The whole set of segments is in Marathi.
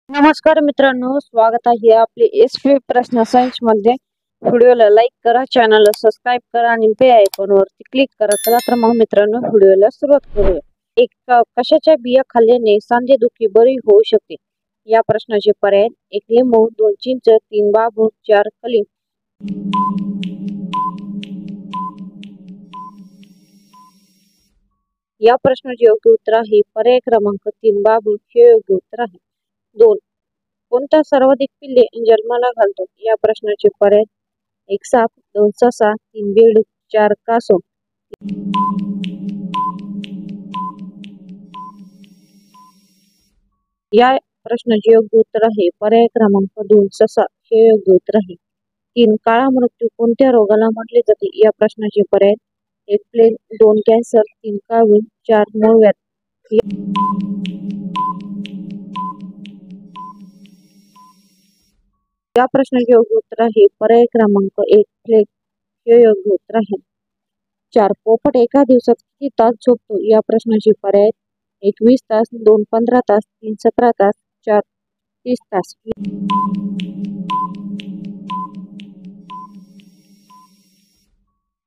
नमस्कार मित्रांनो, स्वागत आहे आपले एसपी प्रश्न सायन्स मध्ये। व्हिडिओला लाईक करा, चॅनलला सबस्क्राइब करा आणि बेल आयकॉन वरती क्लिक करा। चला तर मग मित्रांनो व्हिडिओला सुरुवात करूया। कशाच्या बिया खाल्ल्याने सांधेदुखी बरी होऊ शकते? या प्रश्नाचे पर्याय: 1 लिंबू, 2 चिंच, 3 बांबू, 4 कलिंब। या प्रश्नाचे योग्य उत्तर आहे पर्याय क्रमांक 3 बांबू हे योग्य उत्तर आहे। 2. कोणता सर्वाधिक पिल्ले जन्माला घालतो? या प्रश्नाचे पर्याय: 1 साप, 2 ससा, 3 बेडूक, 4 कासव। या प्रश्नाचे योग्य उत्तर आहे पर्याय क्रमांक 2 ससा हे योग्य उत्तर आहे। 3 काळा मृत्यू कोणत्या रोगाला म्हटले जाते? या प्रश्नाचे पर्याय: 1 प्लेग, 2 कॅन्सर, 3 कावीळ, 4 मूळव्याध। या प्रश्नाचे योग्य उत्तर आहे पर्याय क्रमांक 1 प्लेग हे योग्य उत्तर आहे। 4 पोपट एका दिवसात किती तास झोपतो? या प्रश्नाचे पर्याय: 1 20 तास, 2 15 तास, 3 17 तास, 4 30 तास।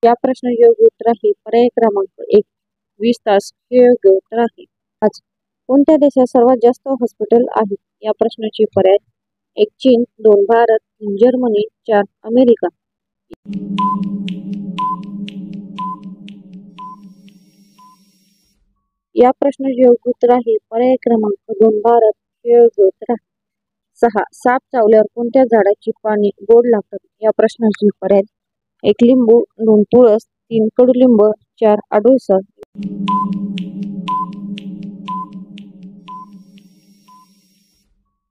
या प्रश्नाचे योग्य उत्तर आहे पर्याय क्रमांक 1 20 तास हे योग्य उत्तर आहे। 5 कोणत्या देशात सर्वात जास्त हॉस्पिटल आहेत? या प्रश्नाचे पर्याय: 1 चीन, 2 भारत, 3 जर्मनी, 4 अमेरिका। या प्रश्नाचे योग्य उत्तर आहे पर्याय क्रमांक 2 भारत हे योग्य उत्तर आहे। 6 साप चावल्यावर कोणत्या झाडाची पाने गोड लागतात? या प्रश्नाचे पर्याय: 1 लिंबू, 2 तुळस, 3 कडुलिंब, 4 अडुळसा।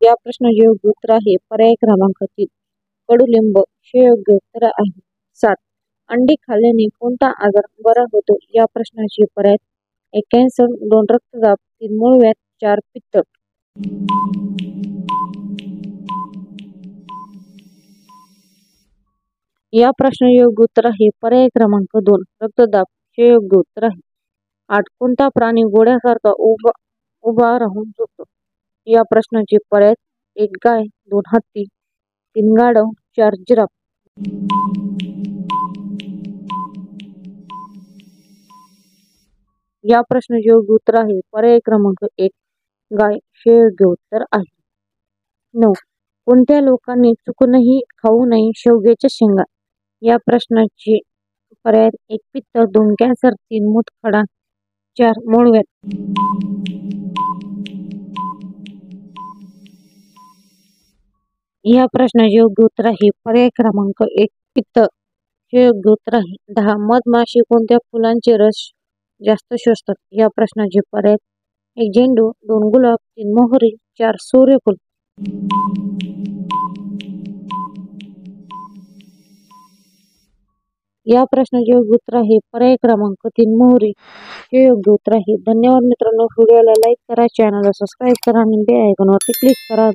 या प्रश्नाचे योग्य उत्तर आहे पर्याय क्रमांक 3 कडुलिंब हे योग्य उत्तर आहे। 7 अंडी खाल्ल्याने कोणता आजार बरा होतो? या प्रश्नाचे पर्याय: 1 कॅन्सर, 2 रक्तदाब, 3 मूळव्याध, 4 पित्त। या प्रश्नाचे योग्य उत्तर आहे पर्याय क्रमांक 2 रक्तदाब हे योग्य उत्तर आहे। 8 कोणता प्राणी घोड्यासारखा उभा राहून झोपतो? या प्रश्नाचे पर्याय: 1 गाय, 2 हत्ती, 3 गाढव, 4 जिराफ। या प्रश्नाचे योग्य उत्तर आहे पर्याय क्रमांक 1 गाय हे योग्य उत्तर आहे। 9 कोणत्या लोकांनी चुकूनही खाऊ नये शेवग्याच्या शेंगा? या प्रश्नाचे पर्याय: 1 पित्त, 2 कॅन्सर, 3 मूतखडा, 4 मूळव्याध। या प्रश्नाचे योग्य उत्तर आहे पर्याय क्रमांक 1 पित्त हे योग्य उत्तर आहे। 10 मधमाशी कोणत्या फुलांचे रस जास्त शोषतात? या प्रश्नाचे पर्याय: 1 झेंडू, 2 गुलाब, 3 मोहरी, 4 सूर्यफूल। या प्रश्नाचे योग्य उत्तर आहे पर्याय क्रमांक 3 मोहरी हे योग्य उत्तर आहे। धन्यवाद मित्रांनो, व्हिडिओला लाईक करा, चॅनलला सबस्क्राइब करा आणि बेल आयकॉन वरती क्लिक करा।